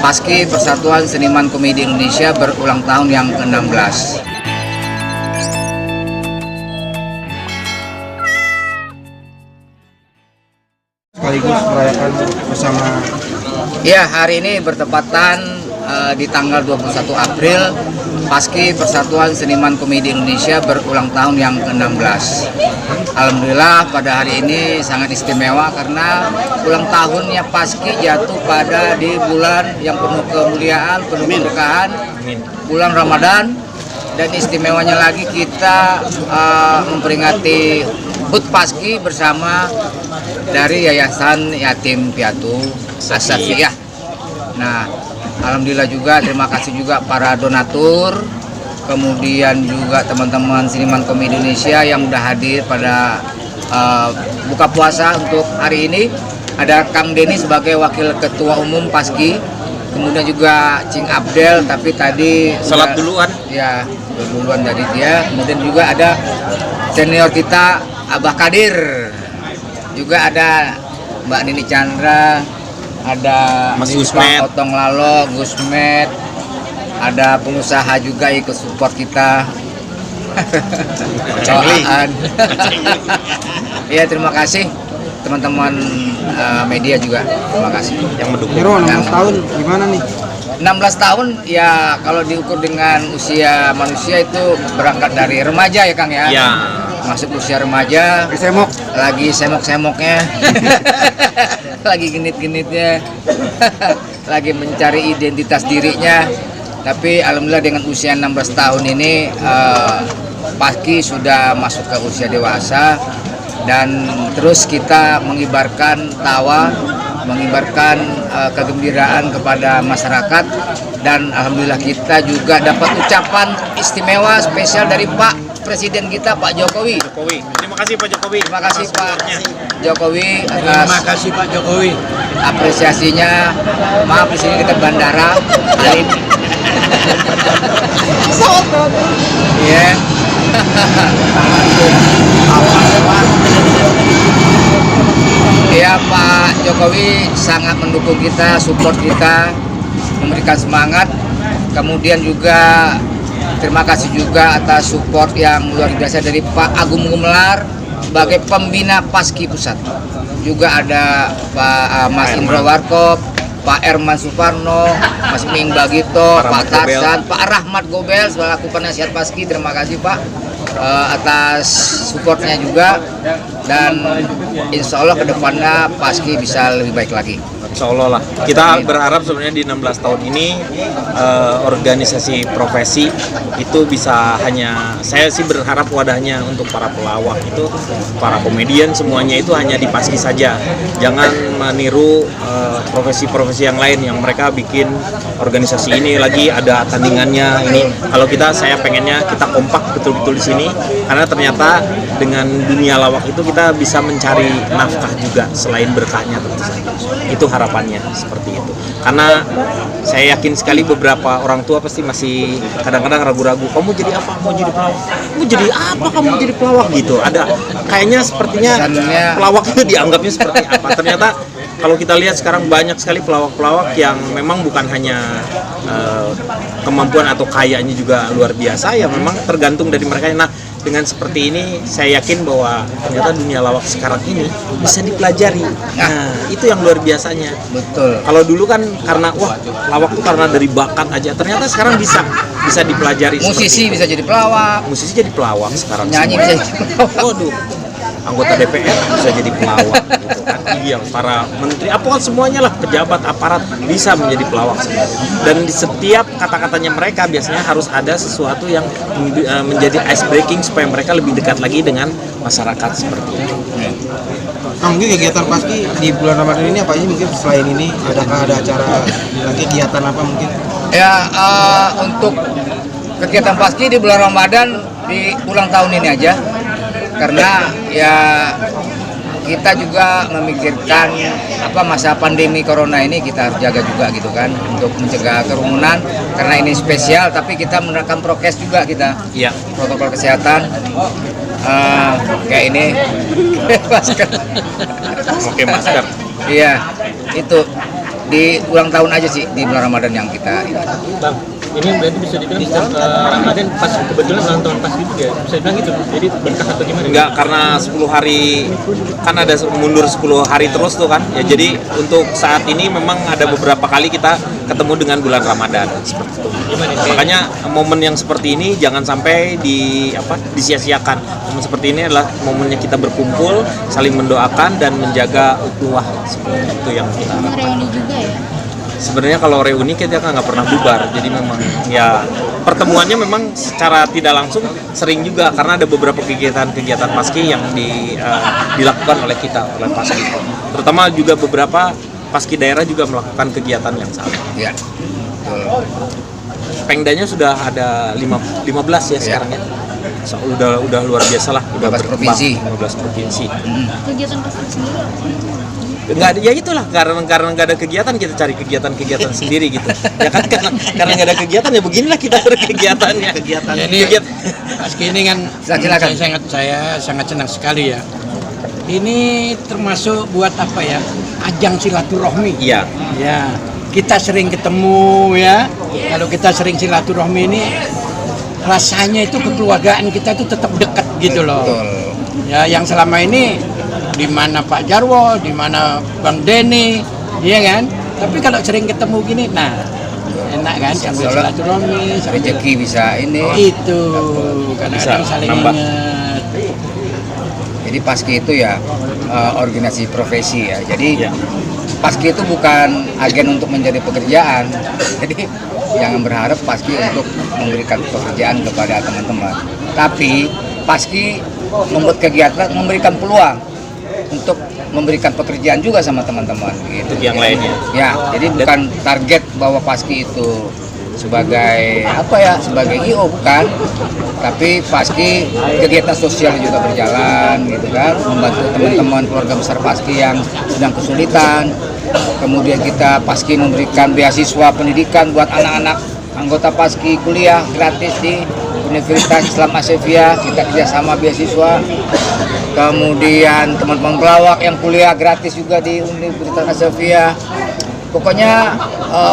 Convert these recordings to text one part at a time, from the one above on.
Paski Persatuan Seniman Komedi Indonesia berulang tahun yang ke-16. Sekaligus merayakan bersama. Ya, hari ini bertepatan di tanggal 21 April Paski Persatuan Seniman Komedi Indonesia berulang tahun yang ke-16. Alhamdulillah pada hari ini sangat istimewa karena ulang tahunnya Paski jatuh pada di bulan yang penuh kemuliaan, penuh keberkahan, bulan Ramadan. Dan istimewanya lagi kita memperingati HUT Paski bersama dari Yayasan Yatim Piatu As-Safiyah. Nah, alhamdulillah juga, terima kasih juga para donatur, kemudian juga teman-teman seniman komedi Indonesia yang udah hadir pada buka puasa untuk hari ini. Ada Kang Denny sebagai wakil ketua umum Paski, kemudian juga Cing Abdel, tapi tadi salat duluan. Ya, duluan dari dia. Kemudian juga ada senior kita Abah Kadir, juga ada Mbak Nini Chandra, ada Mas Gusmet, Otong Lalo, Gusmet, ada pengusaha juga ikut support kita. Doaan. Iya, terima kasih teman-teman media juga, terima kasih yang mendukung. Hero 16 tahun gimana nih? 16 tahun ya, kalau diukur dengan usia manusia itu berangkat dari remaja ya Kang ya. Ya. Masuk usia remaja, lagi semok-semoknya, lagi genit-genitnya, lagi mencari identitas dirinya. Tapi alhamdulillah dengan usia 16 tahun ini Paski sudah masuk ke usia dewasa, dan terus kita mengibarkan tawa, mengibarkan kegembiraan kepada masyarakat. Dan alhamdulillah kita juga dapat ucapan istimewa spesial dari Pak Presiden kita, Pak Jokowi. Terima kasih Pak Jokowi. Terima kasih Pak Jokowi atas Terima kasih Pak Jokowi apresiasinya. Maaf di sini dekat bandara. Iya. Ya, Pak Jokowi sangat mendukung kita, support kita, memberikan semangat. Kemudian juga terima kasih juga atas support yang luar biasa dari Pak Agung Gumelar sebagai pembina Paski Pusat. Juga ada Pak Mas Indro Warkop, Pak Erman Suparno, Mas Ming Bagito, Pak Tarsan, Pak Rahmat Gobel selaku penasihat Paski. Terima kasih Pak atas supportnya juga, dan insya Allah kedepannya Paski bisa lebih baik lagi. Insya Allah lah. Kita berharap sebenarnya di 16 tahun ini organisasi profesi itu bisa, hanya saya sih berharap wadahnya untuk para pelawak itu, para komedian semuanya itu hanya di Paski saja. Jangan meniru profesi-profesi yang lain yang mereka bikin organisasi ini lagi ada tandingannya ini. Kalau kita, saya pengennya kita kompak betul-betul di sini, karena ternyata dengan dunia lawak itu kita bisa mencari nafkah juga selain berkahnya tentu saja. Itu harapannya seperti itu. Karena saya yakin sekali beberapa orang tua pasti masih kadang-kadang ragu-ragu, kamu jadi apa? Mau jadi pelawak? Kamu jadi apa? Kamu jadi pelawak gitu. Ada kayaknya sepertinya pelawak itu dianggapnya seperti apa? Ternyata kalau kita lihat sekarang banyak sekali pelawak-pelawak yang memang bukan hanya kemampuan atau kayanya juga luar biasa, ya memang tergantung dari mereka. Nah, dengan seperti ini saya yakin bahwa ternyata dunia lawak sekarang ini bisa dipelajari. Nah, itu yang luar biasanya. Betul. Kalau dulu kan karena lawak itu karena dari bakat aja. Ternyata sekarang bisa dipelajari. Musisi bisa jadi pelawak. Musisi jadi pelawak sekarang. Nyanyi bisa jadi pelawak. Waduh. Anggota DPR bisa jadi pelawak gitu kan. Iya, para menteri, apa kan semuanya lah, pejabat, aparat bisa menjadi pelawak sebenarnya. Dan di setiap kata-katanya mereka biasanya harus ada sesuatu yang menjadi ice breaking supaya mereka lebih dekat lagi dengan masyarakat seperti itu. Nah, mungkin kegiatan Paski di bulan Ramadan ini apa aja, mungkin selain ini adakah ada acara lagi, kegiatan apa mungkin? Ya, untuk kegiatan Paski di bulan Ramadan di ulang tahun ini aja, karena ya kita juga memikirkan masa pandemi corona ini kita harus jaga juga gitu kan, untuk mencegah kerumunan, karena ini spesial tapi kita menerapkan prokes juga kita. Iya. Protokol kesehatan kayak ini masker. Oke, masker. Iya, itu. di ulang tahun aja sih di bulan Ramadan yang kita ini. Bang, ini berarti bisa dibilang Ramadan pas kebetulan ulang tahun pas gitu ya, bisa dibilang gitu. Jadi berkah atau gimana? Enggak, karena 10 hari kan ada mundur 10 hari terus tuh kan. Ya jadi untuk saat ini memang ada beberapa kali kita ketemu dengan bulan Ramadan seperti itu. Gimana sih? Makanya momen yang seperti ini jangan sampai disia-siakan. Momen seperti ini adalah momennya kita berkumpul, saling mendoakan dan menjaga ukhuwah. Seperti itu yang kita harapkan. Reuni juga ya. Sebenarnya kalau reuni kita kan nggak pernah bubar, jadi memang ya pertemuannya memang secara tidak langsung sering juga karena ada beberapa kegiatan-kegiatan paski yang dilakukan oleh kita, oleh paski. Terutama juga beberapa paski daerah juga melakukan kegiatan yang sama. Ya, betul. Pengdanya sudah ada 15 ya sekarang ya. So, udah luar biasa lah, udah 15 berkembang, provinsi. 15 provinsi. Kegiatan paski sendiri apa sih? Nggak ada, ya itulah karena nggak ada kegiatan kita cari kegiatan sendiri gitu ya kan karena nggak ada kegiatan ya beginilah kita berkegiatannya Ini paski ini kan Silakan. saya sangat senang sekali ya. Ini termasuk buat apa ya? Ajang silaturahmi. iya Ya, kita sering ketemu ya. Kalau kita sering silaturahmi ini rasanya itu kekeluargaan kita itu tetap dekat gitu loh. Betul. Ya, yang selama ini di mana Pak Jarwo, di mana Bang Denny, iya kan? Tapi kalau sering ketemu gini, nah enak kan sambil Soalnya silaturahmi, sambil rezeki bisa ini. itu kadang-kadang Bisa saling nambah. ingat. Jadi paski itu ya organisasi profesi ya. Jadi Iya. paski itu bukan agen untuk menjadi pekerjaan. Jadi jangan berharap paski untuk memberikan pekerjaan kepada teman-teman. Tapi paski membuat kegiatan memberikan peluang untuk memberikan pekerjaan juga sama teman-teman gitu. Untuk yang lainnya. Ya, jadi bukan target bahwa paski itu sebagai apa ya, sebagai IO bukan, tapi paski kegiatan sosial juga berjalan gitu kan, membantu teman-teman keluarga besar paski yang sedang kesulitan. Kemudian kita paski memberikan beasiswa pendidikan buat anak-anak anggota paski kuliah gratis di Universitas Islam Asyafia, kita kerjasama beasiswa. Kemudian teman-teman pelawak yang kuliah gratis juga di Universitas Asyafia. Pokoknya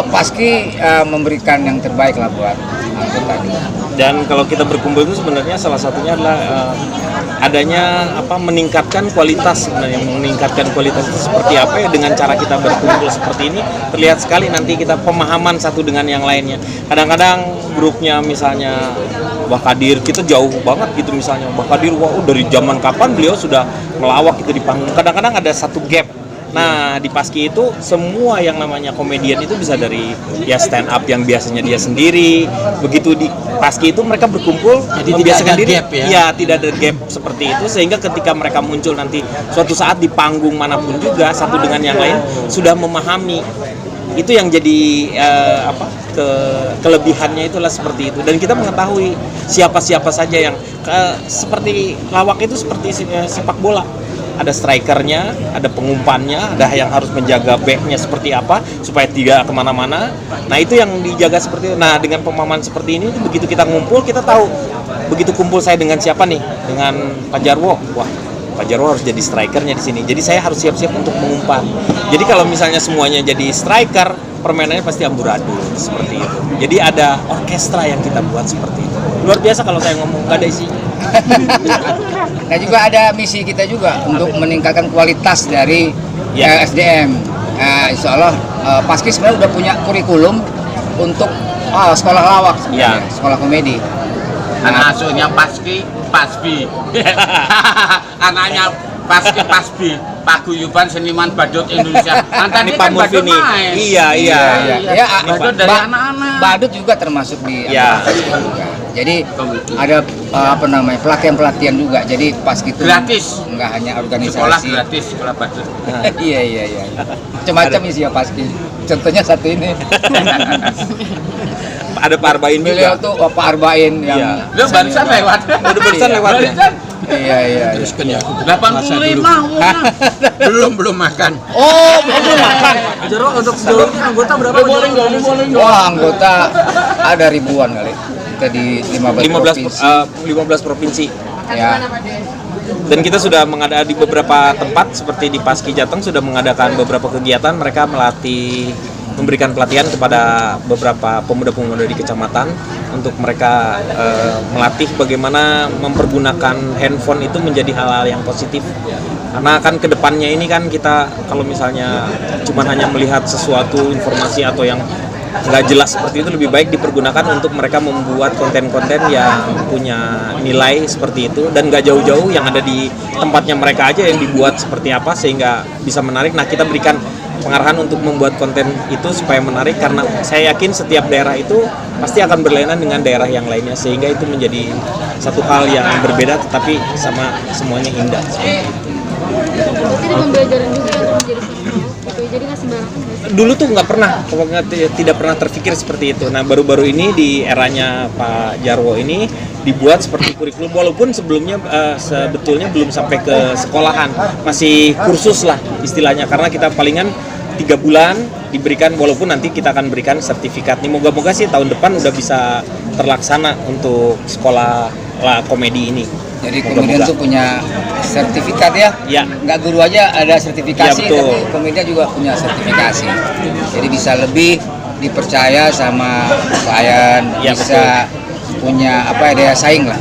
paski memberikan yang terbaik lah buat anggotanya. Dan kalau kita berkumpul itu sebenarnya salah satunya adalah adanya meningkatkan kualitas. Sebenarnya meningkatkan kualitas itu seperti apa ya, dengan cara kita berkumpul seperti ini terlihat sekali nanti kita pemahaman satu dengan yang lainnya. Kadang-kadang grupnya misalnya Mbah Kadir, kita jauh banget gitu misalnya Mbah Kadir, wah dari zaman kapan beliau sudah melawak gitu di panggung. Kadang-kadang ada satu gap. Nah, di paski itu semua yang namanya komedian itu bisa dari ya stand up yang biasanya dia sendiri. Begitu di paski itu mereka berkumpul Jadi tidak membiasakan ada diri. gap ya? Ya, tidak ada gap seperti itu sehingga ketika mereka muncul nanti suatu saat di panggung manapun juga satu dengan yang lain sudah memahami. Itu yang jadi kelebihannya itulah seperti itu, dan kita mengetahui siapa-siapa saja yang seperti lawak itu seperti sepak bola. Ada strikernya, ada pengumpannya, ada yang harus menjaga backnya seperti apa supaya tidak kemana-mana. Nah itu yang dijaga seperti itu. Nah dengan pemahaman seperti ini, begitu kita ngumpul kita tahu. Begitu kumpul saya dengan siapa nih? Dengan Pak Jarwo. Wah, Pak Jarwo harus jadi strikernya di sini. Jadi saya harus siap-siap untuk mengumpan. Jadi kalau misalnya semuanya jadi striker, permainannya pasti amburadul seperti itu. Jadi ada orkestra yang kita buat seperti itu. Luar biasa kalau saya ngomong, nggak ada isinya. Nah juga ada misi kita juga untuk meningkatkan kualitas dari SDM. Insya Allah paski sebenarnya udah punya kurikulum untuk sekolah lawak, sebenarnya, sekolah komedi. Anak asuhnya Paski, Pasbi. Anaknya Paski, Pasbi. Paguyuban Seniman Badut Indonesia. Tadi kan Badut main. Iya. Ya, Badut dari anak-anak. Badut juga termasuk di Ya. paski juga. Jadi ada pelatihan juga. Jadi paski itu Gratis. nggak hanya organisasi. Sekolah gratis, sekolah Badut. Iya. Macam-macam isi ya paski. Contohnya satu ini. Ada Pak Arbain Beliau juga. tuh Pak Arbain yang Lu barusan lewat. Udah barusan lewat ya. Iya. Teruskan ya. 85 belum makan. Oh, belum makan. Jero untuk seluruhnya anggota berapa? Wah, anggota ada ribuan kali. Kita di 15 provinsi. 15 provinsi. Ya. Dan kita sudah mengadakan di beberapa tempat seperti di Paski Jateng sudah mengadakan beberapa kegiatan, mereka memberikan pelatihan kepada beberapa pemuda-pemuda di kecamatan untuk mereka melatih bagaimana mempergunakan handphone itu menjadi hal-hal yang positif. Karena kan kedepannya ini kan kita kalau misalnya cuma hanya melihat sesuatu informasi atau yang nggak jelas seperti itu, lebih baik dipergunakan untuk mereka membuat konten-konten yang punya nilai seperti itu dan nggak jauh-jauh yang ada di tempatnya mereka aja yang dibuat seperti apa sehingga bisa menarik. Nah, kita berikan pengarahan untuk membuat konten itu supaya menarik karena saya yakin setiap daerah itu pasti akan berlainan dengan daerah yang lainnya sehingga itu menjadi satu hal yang berbeda tetapi sama semuanya indah. Berarti ada pembelajaran juga untuk menjadi sosmed gitu, jadi nggak sembarangan nggak sih? Dulu tuh nggak pernah, pokoknya tidak pernah terpikir seperti itu. Nah, baru-baru ini di eranya Pak Jarwo ini dibuat seperti kurikulum, walaupun sebelumnya sebetulnya belum sampai ke sekolahan, masih kursus lah istilahnya, karena kita palingan 3 bulan diberikan, walaupun nanti kita akan berikan sertifikat. Nih moga-moga sih tahun depan udah bisa terlaksana untuk sekolah komedi ini. Jadi komedian tuh punya sertifikat ya? Ya. Nggak guru aja ada sertifikasi, Ya, betul. tapi komedian juga punya sertifikasi. Jadi bisa lebih dipercaya sama klien, Ya, bisa punya daya saing lah.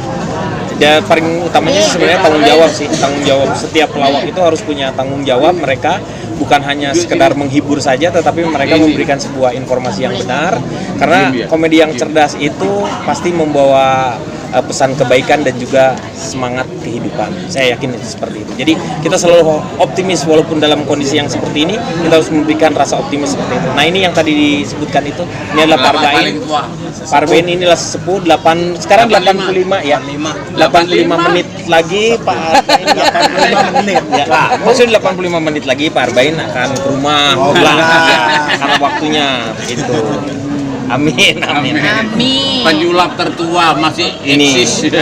Ya, paling utamanya sih sebenarnya tanggung jawab sih. Tanggung jawab setiap pelawak itu harus punya tanggung jawab. Mereka bukan hanya sekedar menghibur saja, tetapi mereka memberikan sebuah informasi yang benar. Karena komedi yang cerdas itu pasti membawa pesan kebaikan dan juga semangat kehidupan. Saya yakin itu seperti itu. Jadi kita selalu optimis walaupun dalam kondisi yang seperti ini kita harus memberikan rasa optimis seperti itu. Nah, ini yang tadi disebutkan itu, ini adalah Parbain. Parbain inilah sesepuh 85 ya. 85 menit lagi Pak Arbain 85 menit ya. Maksudnya 85 menit lagi Pak Arbain akan ke rumah pulang karena waktunya begitu. Amin. Penjulap tertua masih Ini. eksis.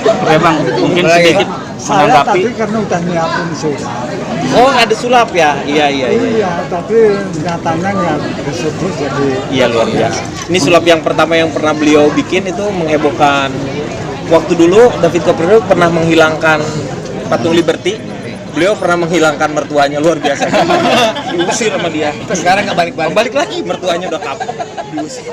Oke Bang, mungkin sedikit menanggapi. Tapi karena udah nyiapin surat. Oh, ada sulap ya? Iya. Iya, tapi nyatanya nggak disebut jadi. Iya, luar biasa. Ini sulap yang pertama yang pernah beliau bikin itu menghebohkan. Waktu dulu David Copperfield pernah menghilangkan patung Liberty. Beliau pernah menghilangkan mertuanya, luar biasa. Diusir sama dia. Sekarang nggak balik-balik. Balik lagi mertuanya udah kapok. Diusir.